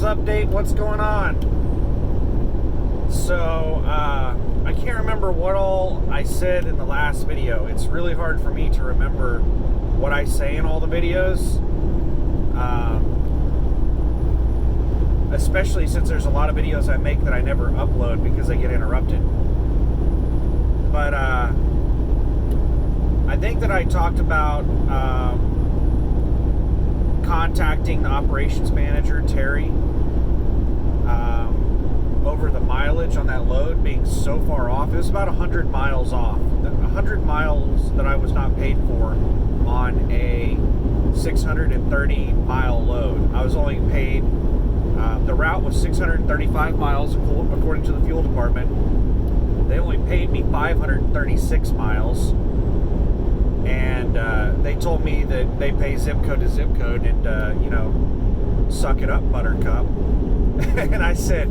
update. What's going on? So, I can't remember what all I said in the last video. It's really hard for me to remember what I say in all the videos. Especially since there's a lot of videos I make that I never upload because they get interrupted. But, I think that I talked about, contacting the operations manager, Terry, over the mileage on that load being so far off. It was about 100 miles off. 100 miles that I was not paid for on a 630 mile load. I was only paid, the route was 635 miles according to the fuel department. They only paid me 536 miles. And they told me that they pay zip code to zip code and, suck it up, Buttercup. And I said,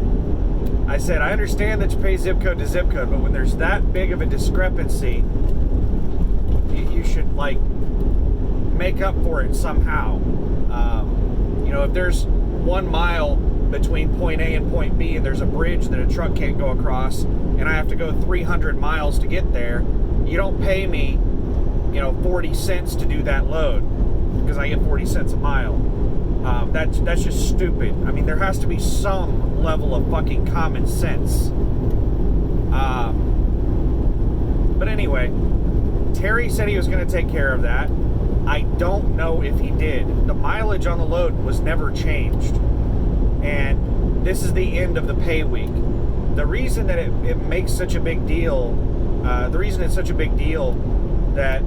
I understand that you pay zip code to zip code, but when there's that big of a discrepancy, you should, make up for it somehow. If there's 1 mile between point A and point B and there's a bridge that a truck can't go across and I have to go 300 miles to get there, you don't pay me 40 cents to do that load because I get 40 cents a mile. That's just stupid. I mean, there has to be some level of fucking common sense. But anyway, Terry said he was going to take care of that. I don't know if he did. The mileage on the load was never changed. And this is the end of the pay week. The reason that it makes such a big deal, the reason it's such a big deal that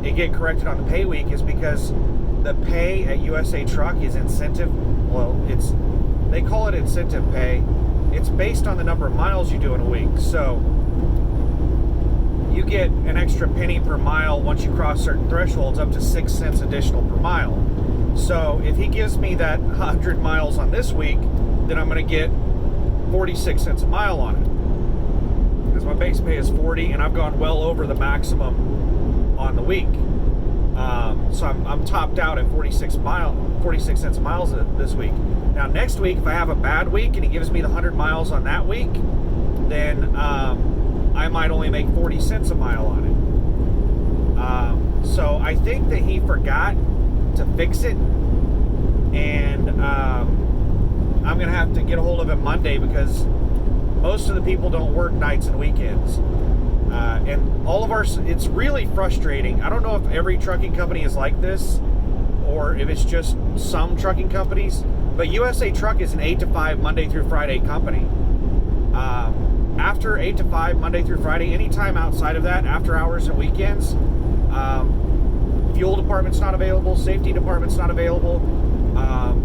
it get corrected on the pay week is because the pay at USA Truck is incentive. Well, they call it incentive pay. It's based on the number of miles you do in a week. So you get an extra penny per mile once you cross certain thresholds, up to 6 cents additional per mile. So if he gives me that 100 miles on this week, then I'm going to get 46 cents a mile on it. Because my base pay is 40 and I've gone well over the maximum on the week. So I'm topped out at 46 cents a mile this week. Now next week, if I have a bad week and he gives me the 100 miles on that week, then I might only make 40 cents a mile on it. So I think that he forgot to fix it, and I'm gonna have to get a hold of him Monday because most of the people don't work nights and weekends. And all of it's really frustrating. I don't know if every trucking company is like this or if it's just some trucking companies, but USA Truck is an 8 to 5 Monday through Friday company. After 8 to 5 Monday through Friday, anytime outside of that, after hours and weekends, fuel department's not available, safety department's not available.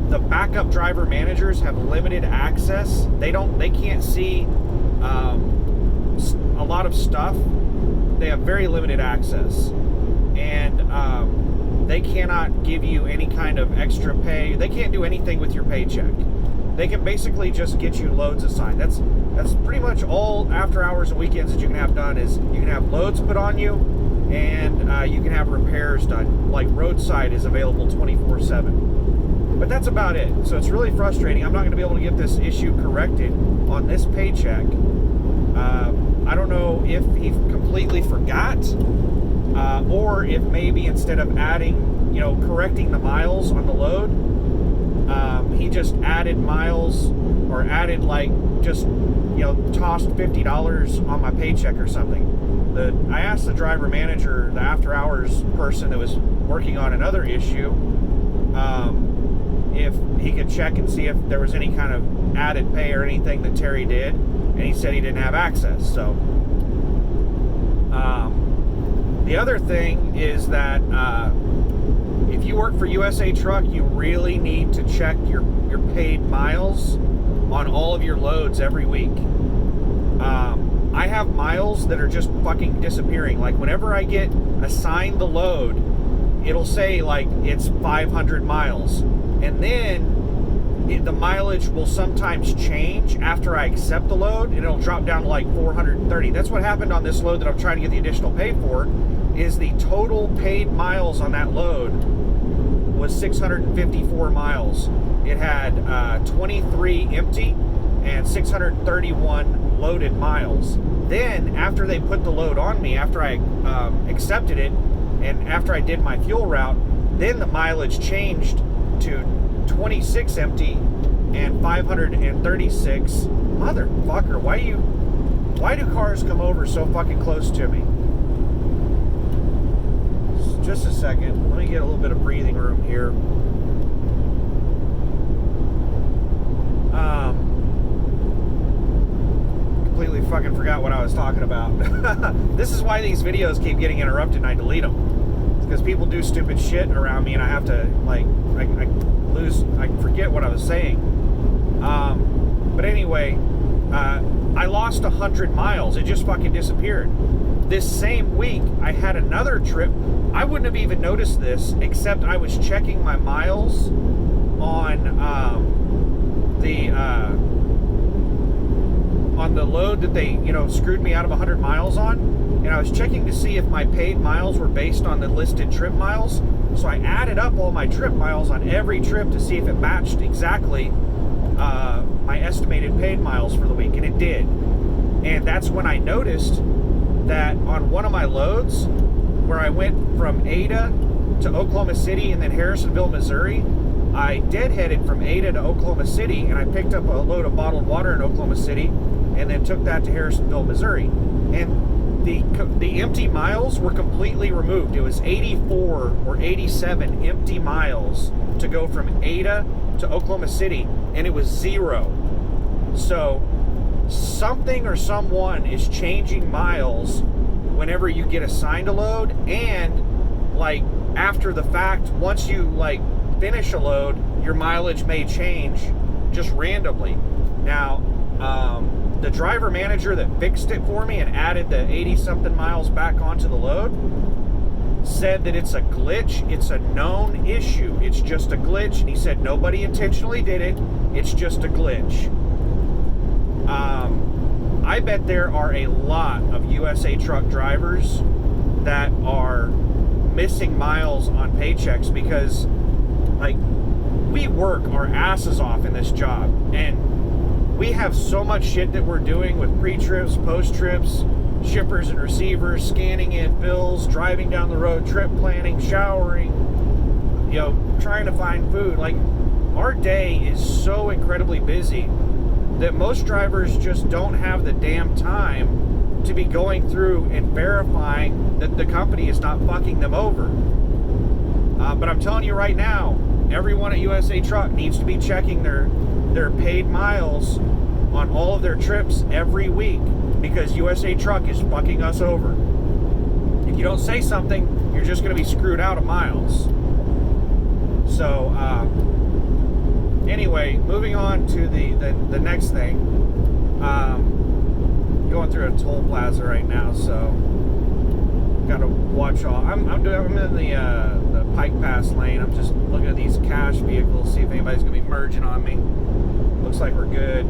The backup driver managers have limited access. They can't see a lot of stuff. They have very limited access, and they cannot give you any kind of extra pay. They can't do anything with your paycheck. They can basically just get you loads assigned. That's pretty much all after hours and weekends that you can have done. Is you can have loads put on you, and you can have repairs done. Like roadside is available 24/7. But that's about it. So it's really frustrating. I'm not going to be able to get this issue corrected on this paycheck. I don't know if he completely forgot, or if maybe instead of correcting the miles on the load, he just added miles or added tossed $50 on my paycheck or something. I asked the driver manager, the after hours person that was working on another issue, if he could check and see if there was any kind of added pay or anything that Terry did, and he said he didn't have access. So the other thing is that if you work for USA Truck, you really need to check your paid miles on all of your loads every week. I have miles that are just fucking disappearing. Like whenever I get assigned the load, it'll say it's 500 miles, and then the mileage will sometimes change after I accept the load, and it'll drop down to 430. That's what happened on this load that I'm trying to get the additional pay for, is the total paid miles on that load was 654 miles. It had 23 empty and 631 loaded miles. Then, after they put the load on me, after I accepted it, and after I did my fuel route, then the mileage changed to 26 empty and 536. Motherfucker, why do cars come over so fucking close to me? Just a second. Let me get a little bit of breathing room here. Completely fucking forgot what I was talking about. This is why these videos keep getting interrupted and I delete them. It's because people do stupid shit around me and I have to, like, I forget what I was saying. But anyway, I lost 100 miles. It just fucking disappeared. This same week, I had another trip. I wouldn't have even noticed this, except I was checking my miles on the load that they, screwed me out of 100 miles on. And I was checking to see if my paid miles were based on the listed trip miles. So I added up all my trip miles on every trip to see if it matched exactly my estimated paid miles for the week, and it did. And that's when I noticed that on one of my loads, where I went from Ada to Oklahoma City and then Harrisonville, Missouri, I deadheaded from Ada to Oklahoma City, and I picked up a load of bottled water in Oklahoma City, and then took that to Harrisonville, Missouri. And the empty miles were completely removed. It was 84 or 87 empty miles to go from Ada to Oklahoma City, and it was 0. So something or someone is changing miles whenever you get assigned a load, and like after the fact, once you like finish a load, your mileage may change just randomly. Now, the driver manager that fixed it for me and added the 80 something miles back onto the load said that it's a glitch. It's a known issue. It's just a glitch. And he said nobody intentionally did it. It's just a glitch. I bet there are a lot of USA truck drivers that are missing miles on paychecks because, like, we work our asses off in this job, and we have so much shit that we're doing with pre-trips, post-trips, shippers and receivers, scanning in bills, driving down the road, trip planning, showering, trying to find food. Like, our day is so incredibly busy that most drivers just don't have the damn time to be going through and verifying that the company is not fucking them over. But I'm telling you right now, everyone at USA Truck needs to be checking their paid miles on all of their trips every week, because USA Truck is fucking us over. If you don't say something, you're just going to be screwed out of miles. So, anyway, moving on to the next thing. Going through a toll plaza right now, so gotta watch all. I'm in the Pike Pass lane. I'm just looking at these cash vehicles, see if anybody's gonna be merging on me. Looks like we're good.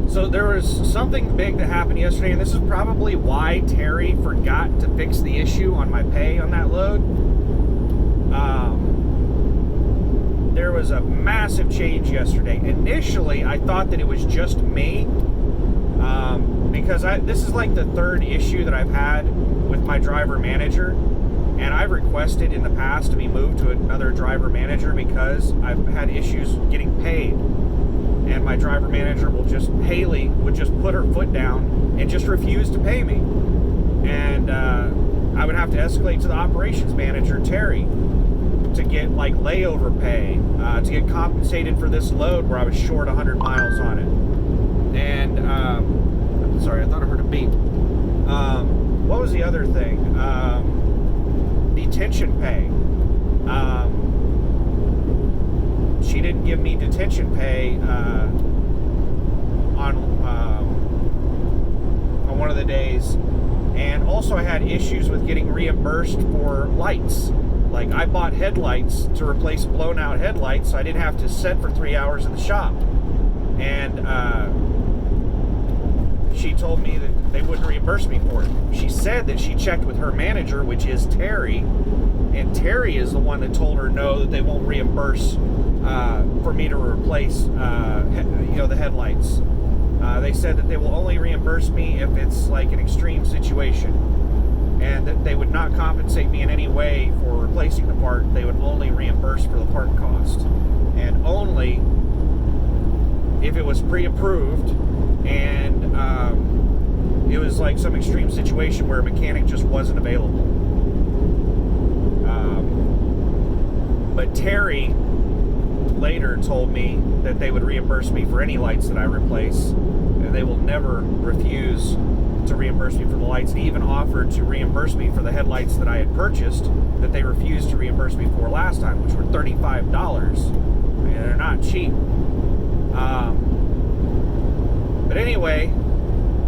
So there was something big that happened yesterday, and this is probably why Terry forgot to fix the issue on my pay on that load. There was a massive change yesterday. Initially, I thought that it was just me, because this is like the third issue that I've had with my driver manager, and I've requested in the past to be moved to another driver manager because I've had issues getting paid. And my driver manager Haley would just put her foot down and just refuse to pay me. And I would have to escalate to the operations manager, Terry, to get like layover pay, to get compensated for this load where I was short 100 miles on it. And, sorry, I thought I heard a beep. What was the other thing? Detention pay. She didn't give me detention pay on one of the days, and also I had issues with getting reimbursed for lights. Like, I bought headlights to replace blown out headlights, so I didn't have to sit for 3 hours in the shop. And she told me that they wouldn't reimburse me for it. She said that she checked with her manager, which is Terry, and Terry is the one that told her no, that they won't reimburse for me to replace the headlights. They said that they will only reimburse me if it's like an extreme situation, and that they would not compensate me in any way for replacing the part. They would only reimburse for the part cost, and only if it was pre-approved and it was like some extreme situation where a mechanic just wasn't available. But Terry later told me that they would reimburse me for any lights that I replace, and they will never refuse to reimburse me for the lights. They even offered to reimburse me for the headlights that I had purchased that they refused to reimburse me for last time, which were $35. I mean, they're not cheap. But anyway,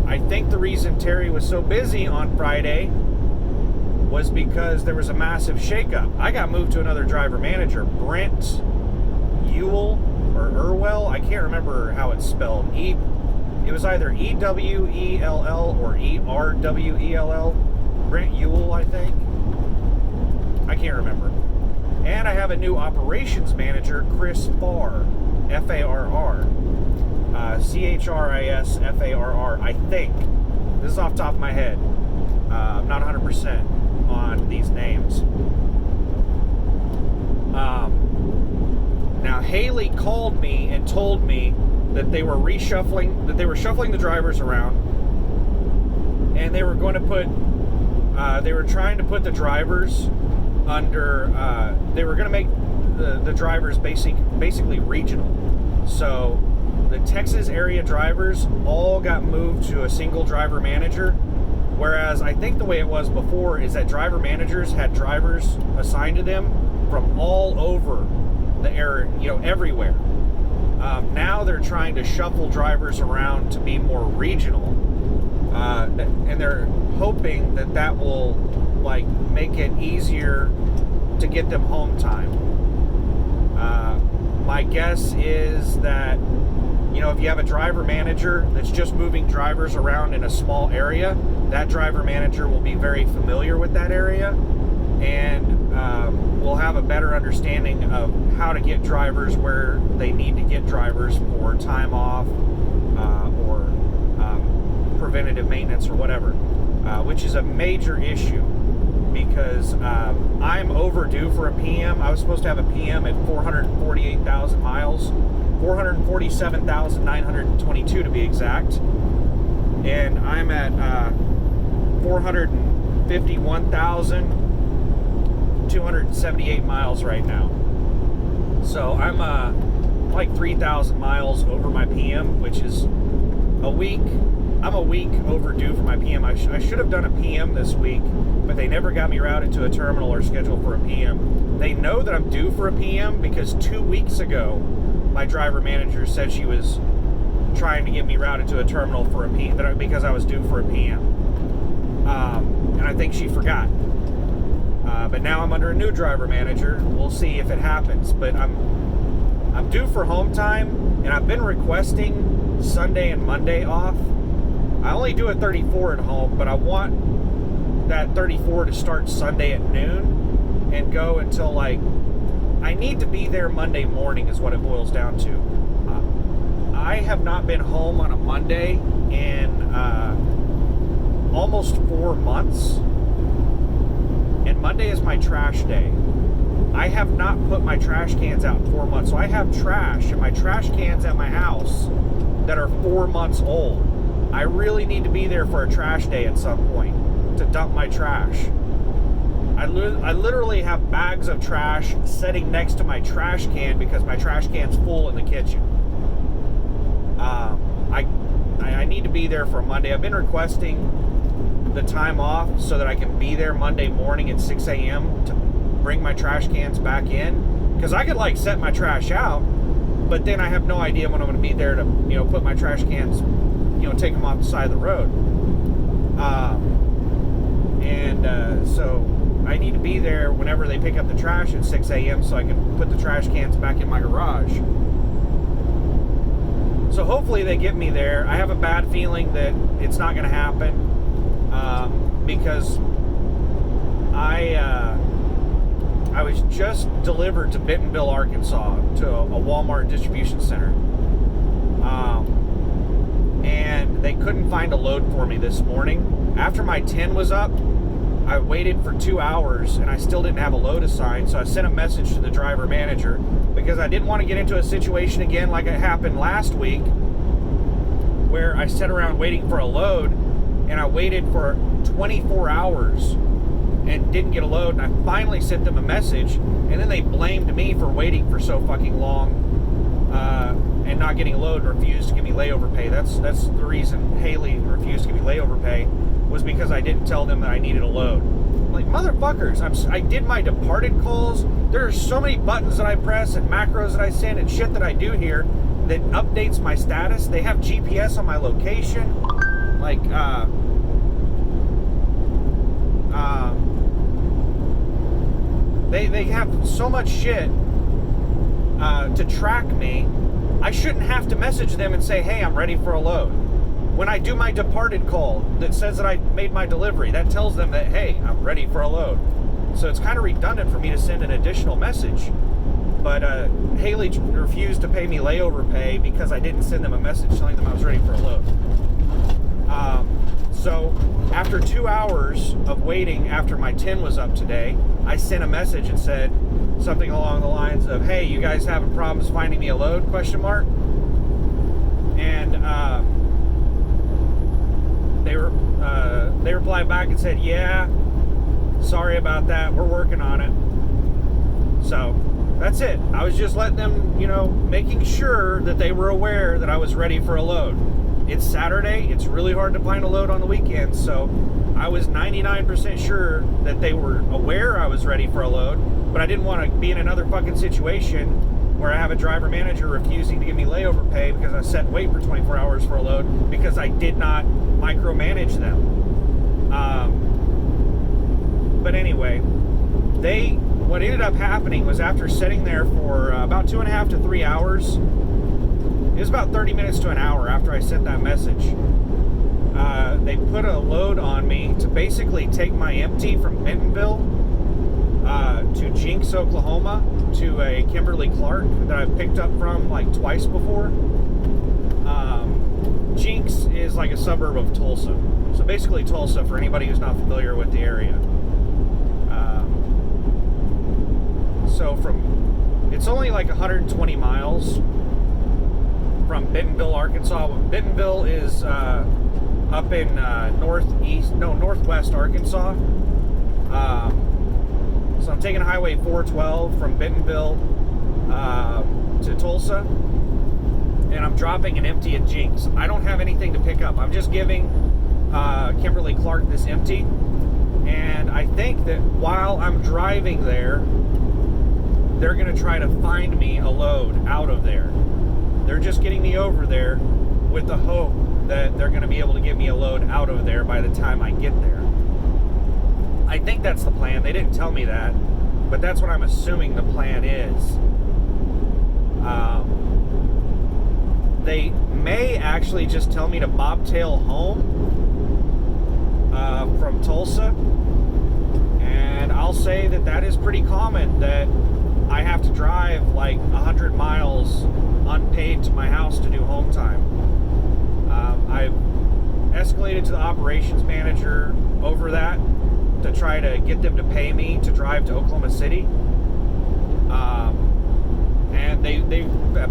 I think the reason Terry was so busy on Friday was because there was a massive shakeup. I got moved to another driver manager, Brent Ewell or Erwell. I can't remember how it's spelled. It was either E-W-E-L-L or E-R-W-E-L-L. Brent Ewell, I think. I can't remember. And I have a new operations manager, Chris Farr, F-A-R-R. C-H-R-I-S-F-A-R-R, I think. This is off the top of my head. I'm not 100% on these names. Now, Haley called me and told me that they were shuffling the drivers around, and they were going to put, they were trying to put the drivers under, they were going to make the drivers basically regional. So the Texas area drivers all got moved to a single driver manager, whereas I think the way it was before is that driver managers had drivers assigned to them from all over the area, everywhere. Now they're trying to shuffle drivers around to be more regional, and they're hoping that will make it easier to get them home time. My guess is that if you have a driver manager that's just moving drivers around in a small area, that driver manager will be very familiar with that area, and will have a better understanding of how to get drivers where they need to get drivers for time off or preventative maintenance or whatever, which is a major issue because I'm overdue for a PM. I was supposed to have a PM at 448,000 miles, 447,922 to be exact, and I'm at 451,278 miles right now. So I'm like 3,000 miles over my PM, which is a week. I'm a week overdue for my PM. I should have done a PM this week, but they never got me routed to a terminal or scheduled for a PM. They know that I'm due for a PM because 2 weeks ago, my driver manager said she was trying to get me routed to a terminal for a PM because I was due for a PM. And I think she forgot. But now I'm under a new driver manager. We'll see if it happens. But I'm due for home time, and I've been requesting Sunday and Monday off. I only do a 34 at home, but I want that 34 to start Sunday at noon and go until I need to be there Monday morning is what it boils down to. I have not been home on a Monday in almost 4 months, and Monday is my trash day. I have not put my trash cans out in 4 months, so I have trash in my trash cans at my house that are 4 months old. I really need to be there for a trash day at some point to dump my trash. I literally have bags of trash sitting next to my trash can because my trash can's full in the kitchen. I need to be there for Monday. I've been requesting the time off so that I can be there Monday morning at 6 a.m. to bring my trash cans back in, because I could set my trash out, but then I have no idea when I'm going to be there to put my trash cans, take them off the side of the road. So I need to be there whenever they pick up the trash at 6 a.m. so I can put the trash cans back in my garage. So hopefully they get me there. I have a bad feeling that it's not going to happen because I was just delivered to Bentonville, Arkansas, to a Walmart distribution center. And they couldn't find a load for me this morning. After my 10 was up, I waited for 2 hours and I still didn't have a load assigned. So I sent a message to the driver manager because I didn't want to get into a situation again like it happened last week where I sat around waiting for a load and I waited for 24 hours and didn't get a load, and I finally sent them a message, and then they blamed me for waiting for so fucking long and not getting a load, and refused to give me layover pay. That's the reason Haley refused to give me layover pay, was because I didn't tell them that I needed a load. I'm like, motherfuckers, I did my departed calls. There are so many buttons that I press and macros that I send and shit that I do here that updates my status. They have GPS on my location. Like, They have so much shit to track me. I shouldn't have to message them and say, hey, I'm ready for a load. When I do my departed call that says that I made my delivery, that tells them that, hey, I'm ready for a load. So it's kind of redundant for me to send an additional message. But Haley refused to pay me layover pay because I didn't send them a message telling them I was ready for a load. So after 2 hours of waiting after my 10 was up today, I sent a message and said something along the lines of, hey, you guys having problems finding me a load, ? And they replied back and said, yeah, sorry about that, we're working on it. So that's it. I was just letting them, making sure that they were aware that I was ready for a load. It's Saturday. It's really hard to find a load on the weekends, so I was 99% sure that they were aware I was ready for a load, but I didn't want to be in another fucking situation where I have a driver manager refusing to give me layover pay because I sat and wait for 24 hours for a load because I did not micromanage them. But anyway, what ended up happening was after sitting there for about 2.5 to 3 hours, it was about 30 minutes to an hour after I sent that message. They put a load on me to basically take my empty from Bentonville to Jinx, Oklahoma, to a Kimberly Clark that I've picked up from like twice before. Jinx is like a suburb of Tulsa. So basically Tulsa, for anybody who's not familiar with the area. It's only like 120 miles from Bentonville, Arkansas. Bentonville is up in northwest Arkansas. So I'm taking Highway 412 from Bentonville to Tulsa, and I'm dropping an empty at Jinx. I don't have anything to pick up. I'm just giving Kimberly Clark this empty, and I think that while I'm driving there, they're going to try to find me a load out of there. They're just getting me over there with the hope that they're going to be able to get me a load out of there by the time I get there. I think that's the plan. They didn't tell me that, but that's what I'm assuming the plan is. They may actually just tell me to bobtail home from Tulsa, and I'll say that is pretty common, that I have to drive like 100 miles unpaid to my house to do home time. I've escalated to the operations manager over that to try to get them to pay me to drive to Oklahoma City. And they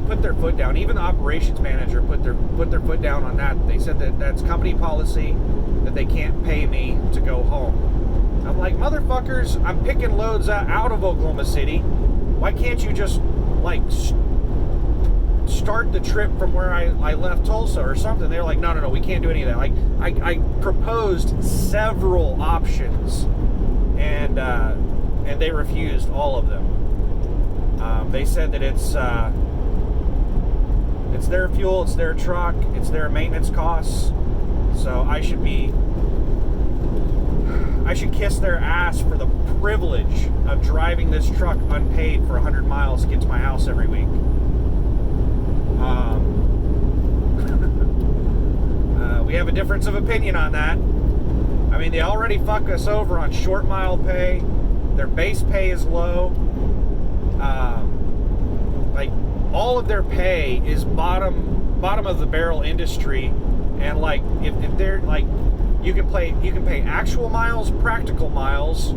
put their foot down. Even the operations manager put their foot down on that. They said that that's company policy, that they can't pay me to go home. I'm like, motherfuckers, I'm picking loads out of Oklahoma City. Why can't you just like start the trip from where I left Tulsa or something? They're like, no, we can't do any of that. Like, I proposed several options, and they refused all of them. They said that it's their fuel, it's their truck, it's their maintenance costs, so I should kiss their ass for the privilege of driving this truck unpaid for 100 miles to get to my house every week. we have a difference of opinion on that. I mean, they already fuck us over on short mile pay. Their base pay is low. Like, all of their pay is bottom of the barrel industry. And like, if they're like, you can pay actual miles, practical miles,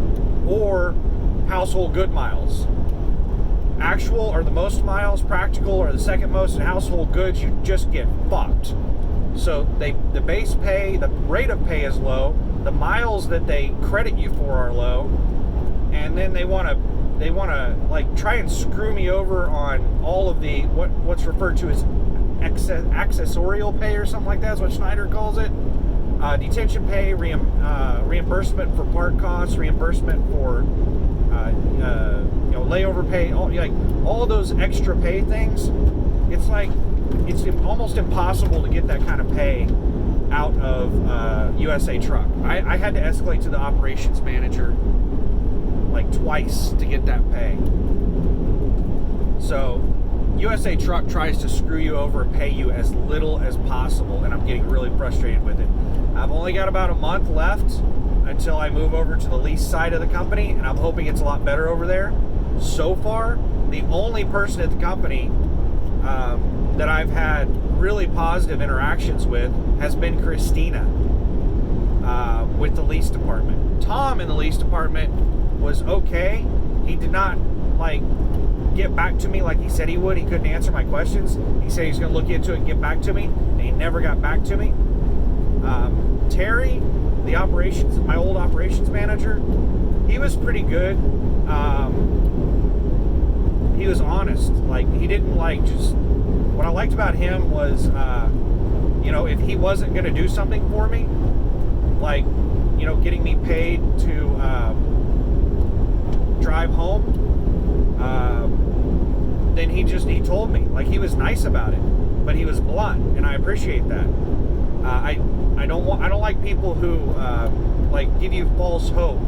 or household good miles. Actual are the most miles, practical are the second most, and household goods you just get fucked. So the base pay, the rate of pay is low, the miles that they credit you for are low, and then they want to like try and screw me over on all of the what's referred to as accessorial pay or something like that is what Schneider calls it. Detention pay, reimbursement for part costs, reimbursement for layover pay, all those extra pay things. It's like it's almost impossible to get that kind of pay out of USA Truck. I had to escalate to the operations manager like twice to get that pay. So USA Truck tries to screw you over and pay you as little as possible, and I'm getting really frustrated with it. I've only got about a month left until I move over to the lease side of the company, and I'm hoping it's a lot better over there. So far, the only person at the company that I've had really positive interactions with has been Christina with the lease department. Tom in the lease department was okay. He did not get back to me like he said he would. He couldn't answer my questions. He said he was going to look into it and get back to me, and he never got back to me. Terry, my old operations manager, he was pretty good. He was honest. He didn't just. What I liked about him was, if he wasn't going to do something for me, getting me paid to drive home, then he told me. He was nice about it, but he was blunt, and I appreciate that. I don't like people who give you false hope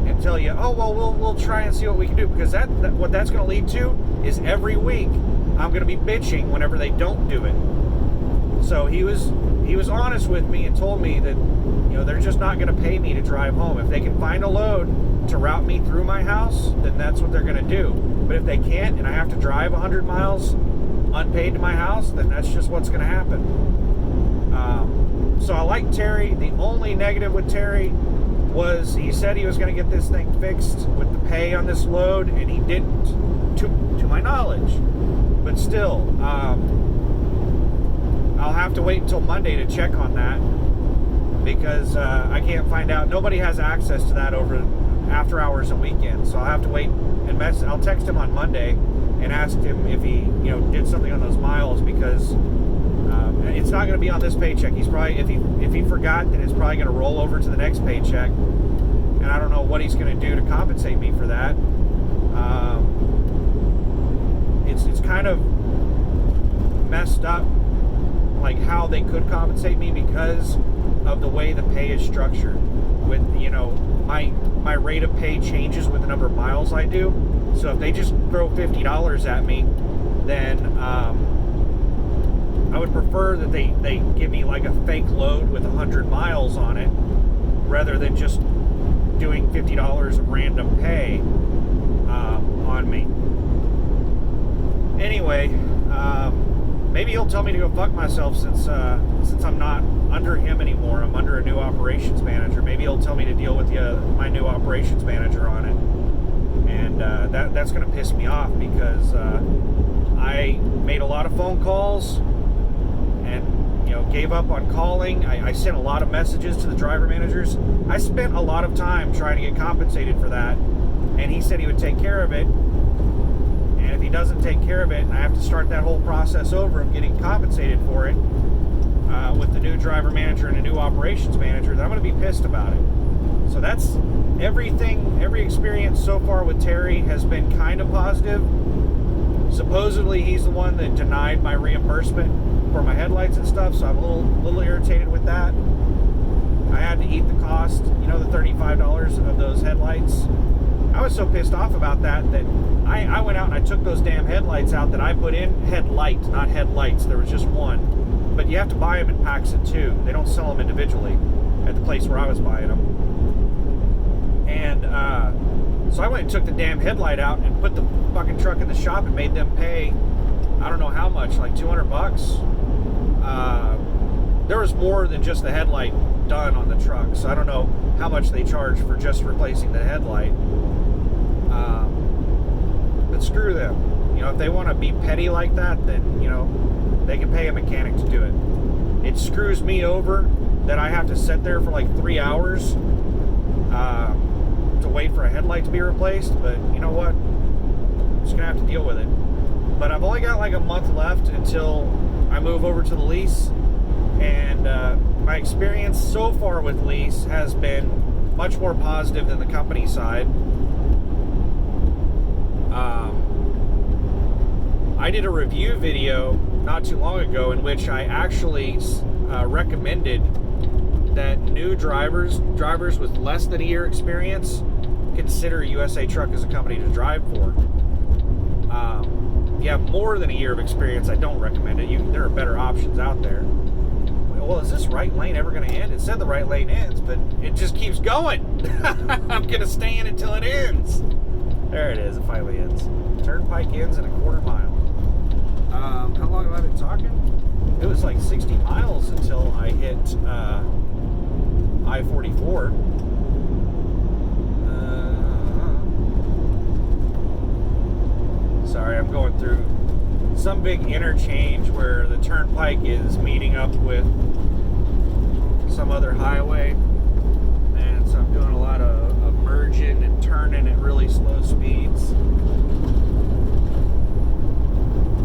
and tell you, oh well, we'll try and see what we can do, because what that's going to lead to is every week I'm going to be bitching whenever they don't do it. So he was honest with me and told me that they're just not going to pay me to drive home. If they can find a load to route me through my house, then that's what they're going to do. But if they can't, and I have to drive 100 miles unpaid to my house, then that's just what's going to happen. So I like Terry. The only negative with Terry was he said he was going to get this thing fixed with the pay on this load, and he didn't, to my knowledge. But still, I'll have to wait until Monday to check on that, because I can't find out. Nobody has access to that over after hours and weekends. So I'll have to wait and I'll text him on Monday and ask him if he did something on those miles, because it's not going to be on this paycheck. He's probably, if he forgot, then it's probably going to roll over to the next paycheck, and I don't know what he's going to do to compensate me for that. It's kind of messed up, how they could compensate me because of the way the pay is structured. With my rate of pay changes with the number of miles I do. So if they just throw $50 at me, then I would prefer that they give me a fake load with 100 miles on it, rather than just doing $50 of random pay on me. Anyway, maybe he'll tell me to go fuck myself, since I'm not under him anymore. I'm under a new operations manager. Maybe he'll tell me to deal with my new operations manager on it, and that's going to piss me off, because I made a lot of phone calls and gave up on calling. I sent a lot of messages to the driver managers. I spent a lot of time trying to get compensated for that, and he said he would take care of it. And if he doesn't take care of it, and I have to start that whole process over of getting compensated for it with the new driver manager and a new operations manager, then I'm going to be pissed about it. So that's everything. Every experience so far with Terry has been kind of positive. Supposedly he's the one that denied my reimbursement for my headlights and stuff, so I'm a little irritated with that. I had to eat the cost, the $35 of those headlights. I was so pissed off about that I went out and I took those damn headlights out that I put in. Headlight, not headlights. There was just one. but you have to buy them in packs of 2. They don't sell them individually at the place where I was buying them. And so I went and took the damn headlight out and put the fucking truck in the shop and made them pay, I don't know how much, like $200. There was more than just the headlight done on the truck, so I don't know how much they charge for just replacing the headlight. But screw them. You know, if they want to be petty like that, then, you know, they can pay a mechanic to do it. It screws me over that I have to sit there for like 3 hours to wait for a headlight to be replaced, but you know what? I'm just gonna have to deal with it. But I've only got like a month left until I move over to the lease, and my experience so far with lease has been much more positive than the company side. I did a review video not too long ago in which I actually recommended that new drivers with less than a year experience, consider USA Truck as a company to drive for. If you have more than a year of experience, I don't recommend it. There are better options out there. Well, is this right lane ever going to end? It said the right lane ends, but it just keeps going. I'm going to stay in until it ends. There it is. It finally ends. Turnpike ends in a quarter mile. How long have I been talking? It was like 60 miles until I hit I-44. Sorry, I'm going through some big interchange where the turnpike is meeting up with some other highway, and so I'm doing a lot of merging and turning at really slow speeds.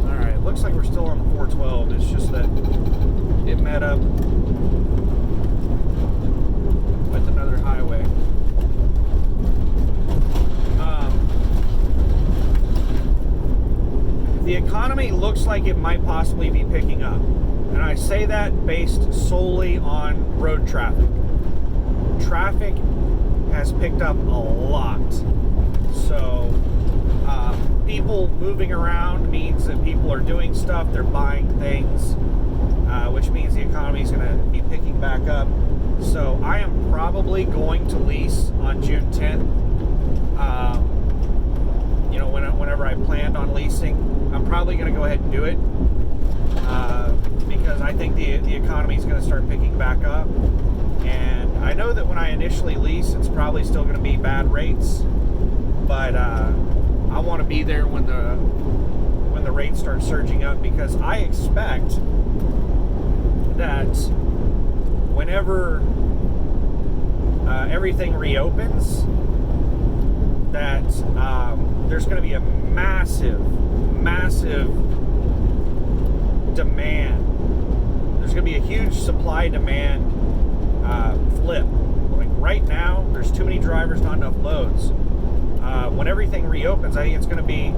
Alright, looks like we're still on the 412. It's just that it met up with another highway. The economy looks like it might possibly be picking up, and I say that based solely on road traffic. Traffic has picked up a lot, so people moving around means that people are doing stuff, they're buying things, which means the economy is going to be picking back up. So I am probably going to lease on June 10th. You know, whenever I planned on leasing, I'm probably going to go ahead and do it because I think the economy is going to start picking back up. And I know that when I initially lease, it's probably still going to be bad rates, but I want to be there when the rates start surging up, because I expect that whenever everything reopens, that there's going to be a massive demand. There's going to be a huge supply-demand flip. Like right now, there's too many drivers, not enough loads. When everything reopens, I think it's going to be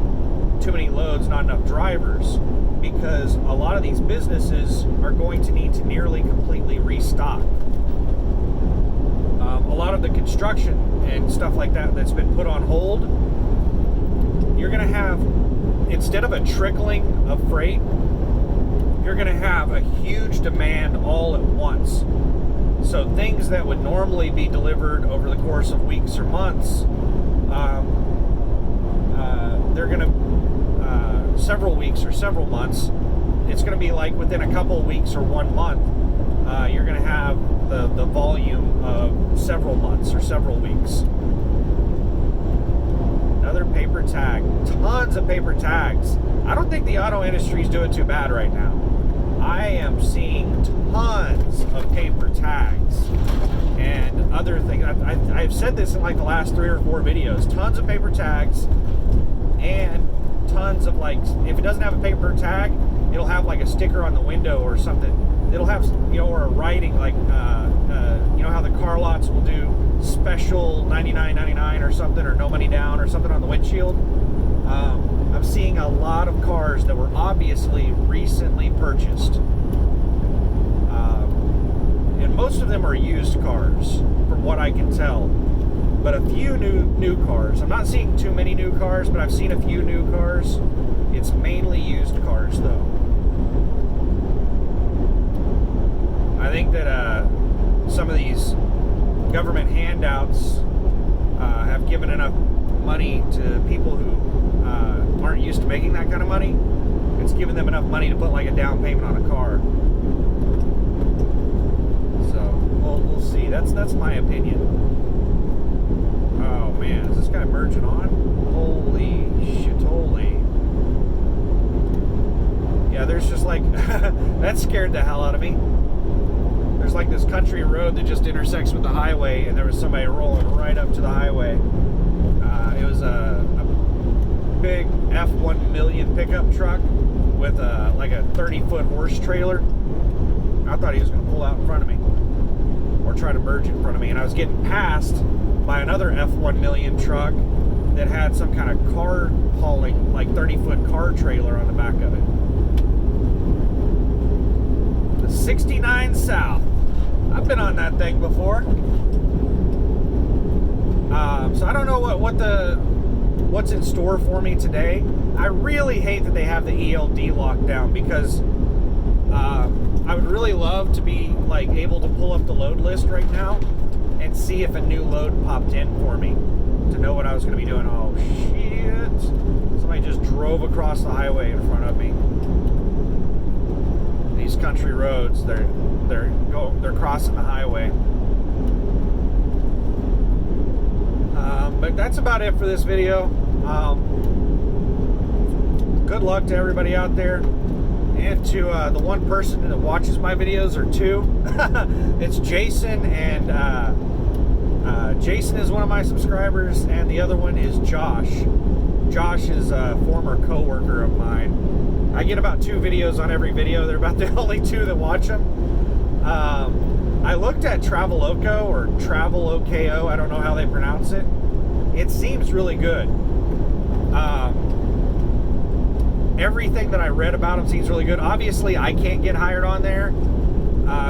too many loads, not enough drivers, because a lot of these businesses are going to need to nearly completely restock. A lot of the construction and stuff like that that's been put on hold, you're going to have, instead of a trickling of freight, you're going to have a huge demand all at once. So things that would normally be delivered over the course of weeks or months, they're going to, several weeks or several months, it's going to be like within a couple of weeks or 1 month, you're going to have the volume of several months or several weeks. Another paper tag. Tons of paper tags. I don't think the auto industry is doing too bad right now. I am seeing tons of paper tags and other things. I've said this in like the last 3 or 4 videos. Tons of paper tags and tons of, like, if it doesn't have a paper tag, it'll have like a sticker on the window or something. It'll have, you know, or a writing like, you know how the car lots will do special $99.99 or something, or no money down or something on the windshield. I'm seeing a lot of cars that were obviously recently purchased. And most of them are used cars, from what I can tell. But a few new cars. I'm not seeing too many new cars, but I've seen a few new cars. It's mainly used cars, though. I think that some of these government handouts have given enough money to people who aren't used to making that kind of money. It's given them enough money to put like a down payment on a car. So we'll see. That's my opinion. Oh man, is this guy merging on? Holy shit, holy. Yeah, there's just like, that scared the hell out of me. There's like this country road that just intersects with the highway, and there was somebody rolling right up to the highway. It was a big F1 million pickup truck with like a 30-foot horse trailer. I thought he was going to pull out in front of me or try to merge in front of me, and I was getting passed by another F1 million truck that had some kind of car hauling, like 30-foot car trailer on the back of it. The 69 South. I've been on that thing before. So I don't know what's in store for me today. I really hate that they have the ELD locked down, because I would really love to be like able to pull up the load list right now and see if a new load popped in for me to know what I was going to be doing. Oh shit! Somebody just drove across the highway in front of me. These country roads, they're crossing the highway. But that's about it for this video. Good luck to everybody out there, and to the one person that watches my videos, or two. It's Jason, and Jason is one of my subscribers, and the other one is Josh. Josh is a former co-worker of mine. I get about 2 videos on every video. They're about the only 2 that watch them. I looked at Traveloka, or Traveloko, I don't know how they pronounce it. It seems really good. Everything that I read about them seems really good. Obviously, I can't get hired on there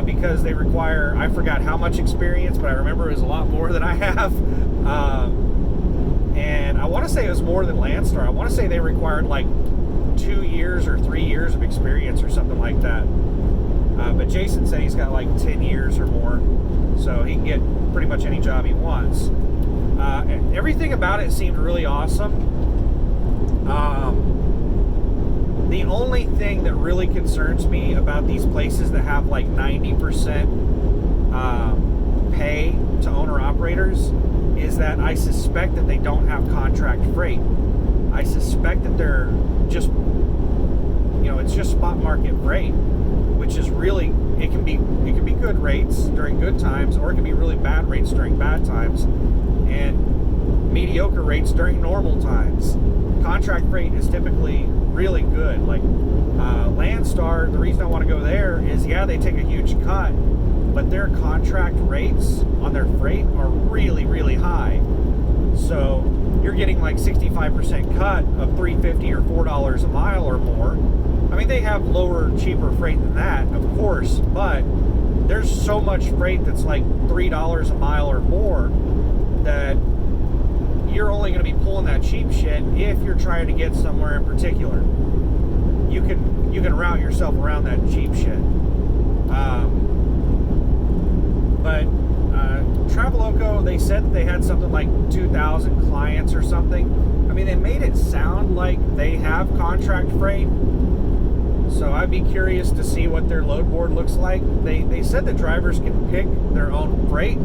because they require, I forgot how much experience, but I remember it was a lot more than I have. And I want to say it was more than Landstar. I want to say they required like 2 years or 3 years of experience or something like that. But Jason said he's got like 10 years or more, so he can get pretty much any job he wants. Everything about it seemed really awesome. The only thing that really concerns me about these places that have like 90% pay to owner-operators is that I suspect that they don't have contract freight. I suspect that they're just, it's just spot market freight, which is really, it can be good rates during good times, or it can be really bad rates during bad times, and mediocre rates during normal times. Contract freight is typically really good. Like Landstar, the reason I want to go there is, yeah, they take a huge cut, but their contract rates on their freight are really, really high. So you're getting like 65% cut of $3.50 or $4 a mile or more. I mean, they have lower, cheaper freight than that, of course, but there's so much freight that's like $3 a mile or more that you're only going to be pulling that cheap shit if you're trying to get somewhere in particular. You can route yourself around that cheap shit. But Traveloka, they said that they had something like 2,000 clients or something. I mean, they made it sound like they have contract freight. So I'd be curious to see what their load board looks like. They said that drivers can pick their own freight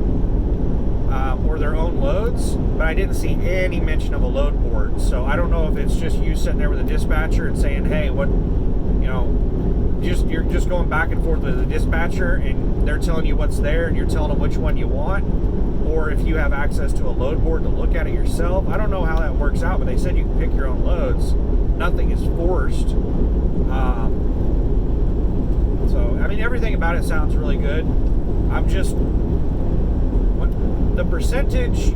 or their own loads, but I didn't see any mention of a load board. So I don't know if it's just you sitting there with a dispatcher and saying, hey, you're just going back and forth with the dispatcher, and they're telling you what's there, and you're telling them which one you want, or if you have access to a load board to look at it yourself. I don't know how that works out, but they said you can pick your own loads. Nothing is forced. So, I mean, everything about it sounds really good. The percentage,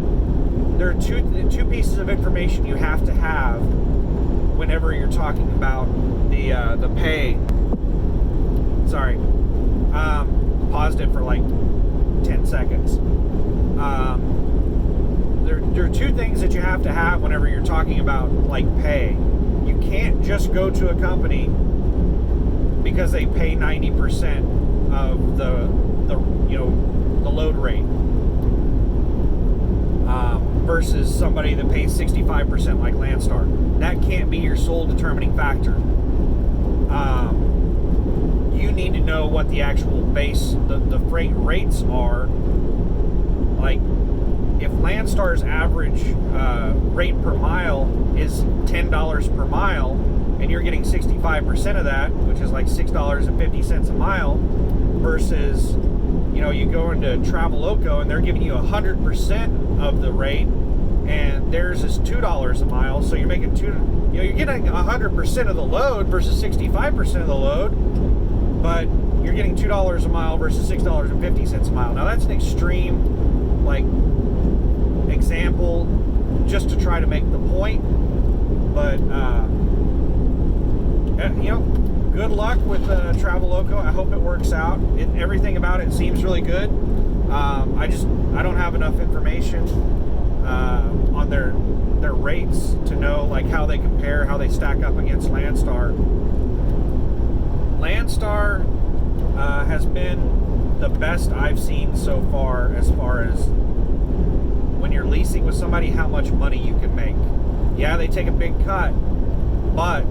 there are two pieces of information you have to have whenever you're talking about the pay. Sorry. Paused it for like 10 seconds. There are 2 things that you have to have whenever you're talking about like pay. You can't just go to a company because they pay 90% of the load rate, versus somebody that pays 65% like Landstar. That can't be your sole determining factor. You need to know what the actual base, the freight rates are. Like, if Landstar's average rate per mile is $10 per mile, and you're getting 65% of that, which is like $6.50 a mile, versus, you go into Traveloka and they're giving you 100% of the rate, and theirs is $2 a mile, so you're making you're getting 100% of the load versus 65% of the load, but you're getting $2 a mile versus $6.50 a mile. Now that's an extreme, example, just to try to make the point, but good luck with Traveloka. I hope it works out. Everything about it seems really good. I don't have enough information on their rates to know how they compare, how they stack up against Landstar. Landstar has been the best I've seen so far as when you're leasing with somebody, how much money you can make. Yeah, they take a big cut, but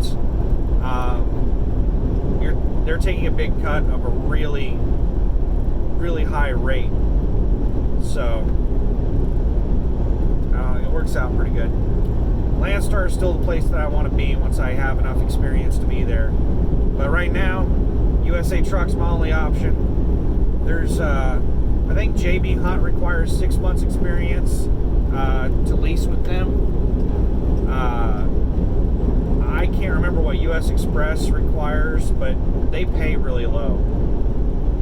they're taking a big cut of a really, really high rate. So it works out pretty good. Landstar is still the place that I want to be once I have enough experience to be there. But right now, USA Truck's my only option. There's, I think JB Hunt requires 6 months experience to lease with them. I can't remember what US Express requires, but they pay really low.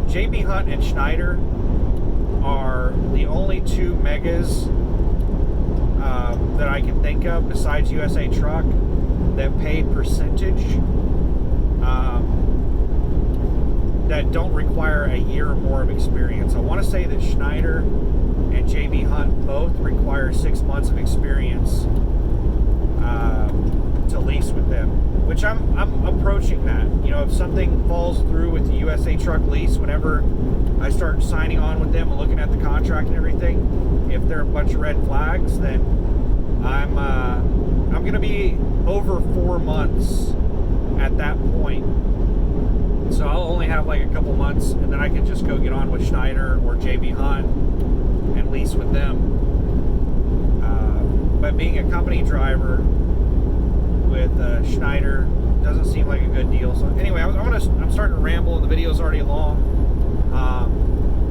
JB Hunt and Schneider are the only two megas that I can think of besides USA Truck that pay percentage, that don't require a year or more of experience. I want to say that Schneider and JB Hunt both require 6 months of experience to lease with them, which I'm approaching that. If something falls through with the USA Truck lease, whenever I start signing on with them and looking at the contract and everything, if there are a bunch of red flags, then I'm going to be over 4 months at that point. So I'll only have a couple months, and then I can just go get on with Schneider or JB Hunt and lease with them. But being a company driver with Schneider doesn't seem like a good deal. So anyway, I'm starting to ramble, and the video's already long.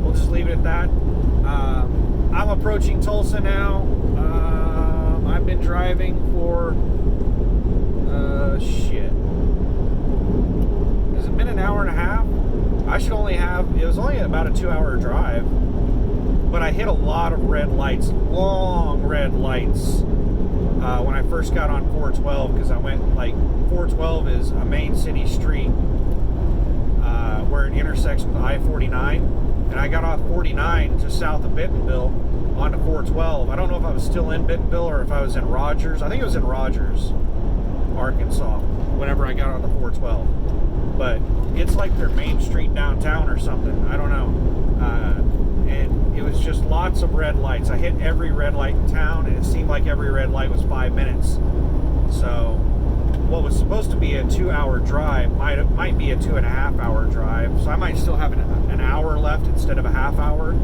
We'll just leave it at that. I'm approaching Tulsa now. I've been driving for has it been an hour and a half? It was only about a 2-hour drive, but I hit a lot of red lights, long red lights, when I first got on 412, because I went 412 is a main city street where it intersects with I-49, and I got off 49 just south of Bentonville onto 412. I don't know if I was still in Bentonville or if I was in Rogers. I think it was in Rogers, Arkansas, whenever I got on the 412. But it's like their main street downtown or something. I don't know. And it was just lots of red lights. I hit every red light in town, and it seemed like every red light was 5 minutes. So what was supposed to be a 2-hour drive might be a 2.5-hour drive. So I might still have an hour left instead of a half hour,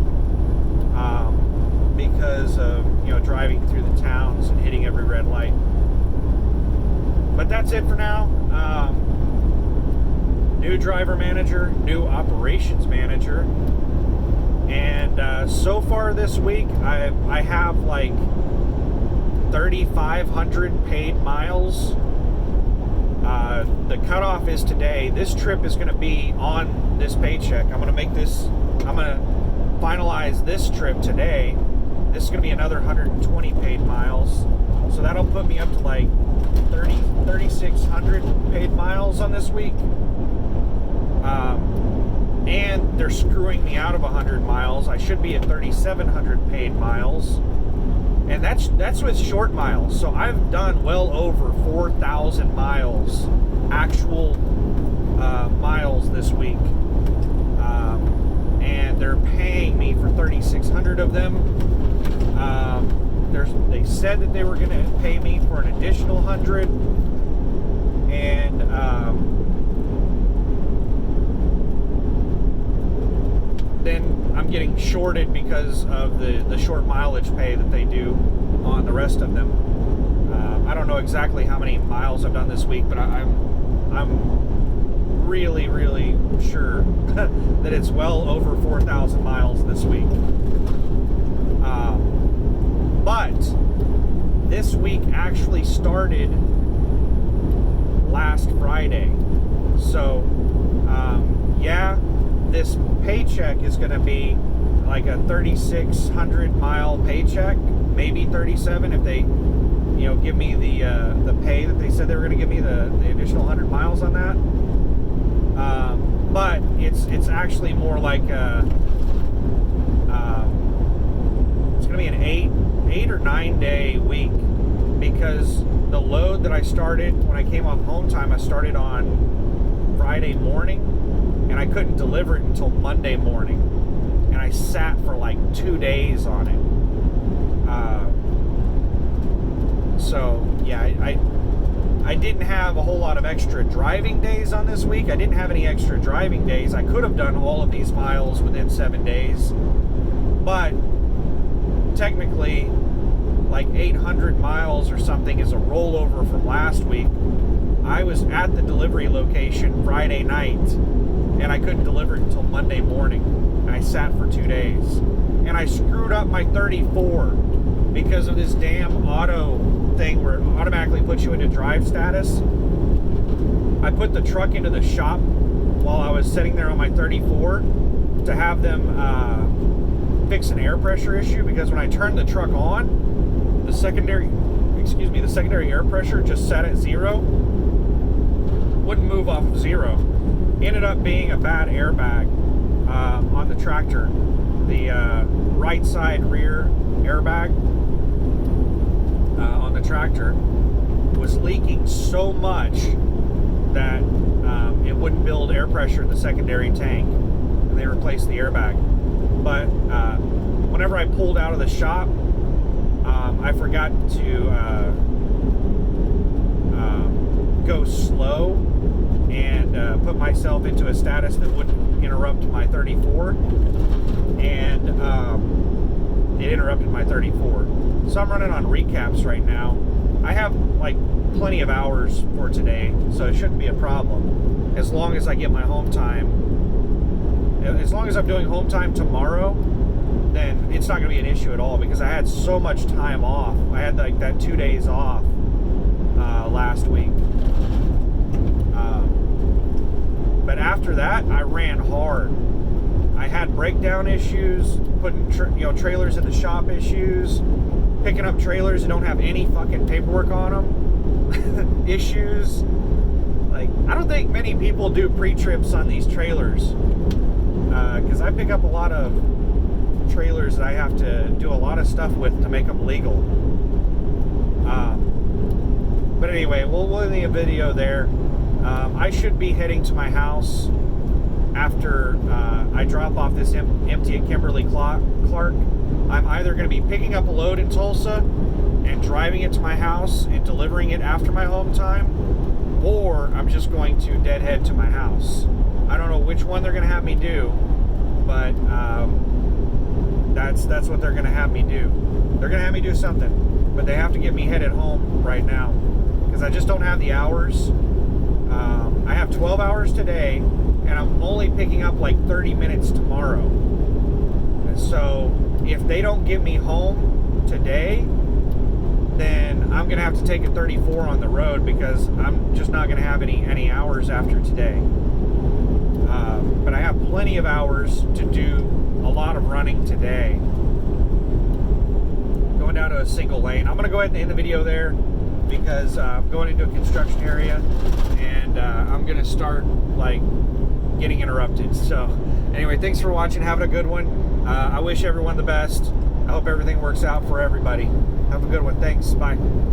because of driving through the towns and hitting every red light. But that's it for now. New driver manager, new operations manager, and so far this week I have 3,500 paid miles. The cutoff is today. This trip is going to be on this paycheck. I'm going to finalize this trip today. This is going to be another 120 paid miles, so that'll put me up to 3,600 paid miles on this week. And they're screwing me out of 100 miles. I should be at 3,700 paid miles, and that's with short miles. So I've done well over 4,000 miles, actual miles this week. and they're paying me for 3,600 of them. They said that they were going to pay me for an additional 100, and then I'm getting shorted because of the short mileage pay that they do on the rest of them. I don't know exactly how many miles I've done this week, but I'm really, really sure that it's well over 4,000 miles this week. But this week actually started last Friday. So, yeah, this paycheck is going to be like a 3,600 mile paycheck, maybe 37 if they, give me the pay that they said they were going to give me the additional 100 miles on that. But it's actually more like it's going to be an 8 or 9 day week, because the load that I started when I came off home time, I started on Friday morning, and I couldn't deliver it until Monday morning, and I sat for like 2 days on it. So yeah, I didn't have a whole lot of extra driving days on this week. I didn't have any extra driving days. I could have done all of these miles within 7 days, but technically like 800 miles or something is a rollover from last week. I was at the delivery location Friday night, and I couldn't deliver it until Monday morning, and I sat for 2 days, and I screwed up my 34 because of this damn auto thing where it automatically puts you into drive status. I put the truck into the shop while I was sitting there on my 34 to have them fix an air pressure issue, because when I turned the truck on, the secondary air pressure just sat at 0, wouldn't move off of 0. Ended up being a bad airbag on the tractor. The right side rear airbag on the tractor was leaking so much that it wouldn't build air pressure in the secondary tank, and they replaced the airbag. But whenever I pulled out of the shop, I forgot to go slow and put myself into a status that wouldn't interrupt my 34, and it interrupted my 34. So I'm running on recaps right now. I have like plenty of hours for today, so it shouldn't be a problem as long as I get my home time. As long as I'm doing home time tomorrow, then it's not going to be an issue at all, because I had so much time off. I had like that 2 days off last week. But after that, I ran hard. I had breakdown issues, putting trailers in the shop issues, picking up trailers that don't have any fucking paperwork on them issues. Like, I don't think many people do pre-trips on these trailers, because I pick up a lot of trailers that I have to do a lot of stuff with to make them legal. But anyway, we'll end the video there. I should be heading to my house after I drop off this empty at Kimberly Clark. I'm either going to be picking up a load in Tulsa and driving it to my house and delivering it after my home time, or I'm just going to deadhead to my house. I don't know which one they're going to have me do, but that's what they're going to have me do. They're going to have me do something, but they have to get me headed home right now, because I just don't have the hours. I have 12 hours today, and I'm only picking up like 30 minutes tomorrow. So if they don't get me home today, then I'm gonna have to take a 34 on the road, because I'm just not gonna have any hours after today. But I have plenty of hours to do a lot of running today. Going down to a single lane. I'm gonna go ahead and end the video there, because I'm going into a construction area, and I'm gonna start like getting interrupted. So anyway, thanks for watching. Having a good one. I wish everyone the best. I hope everything works out for everybody. Have a good one. Thanks. Bye.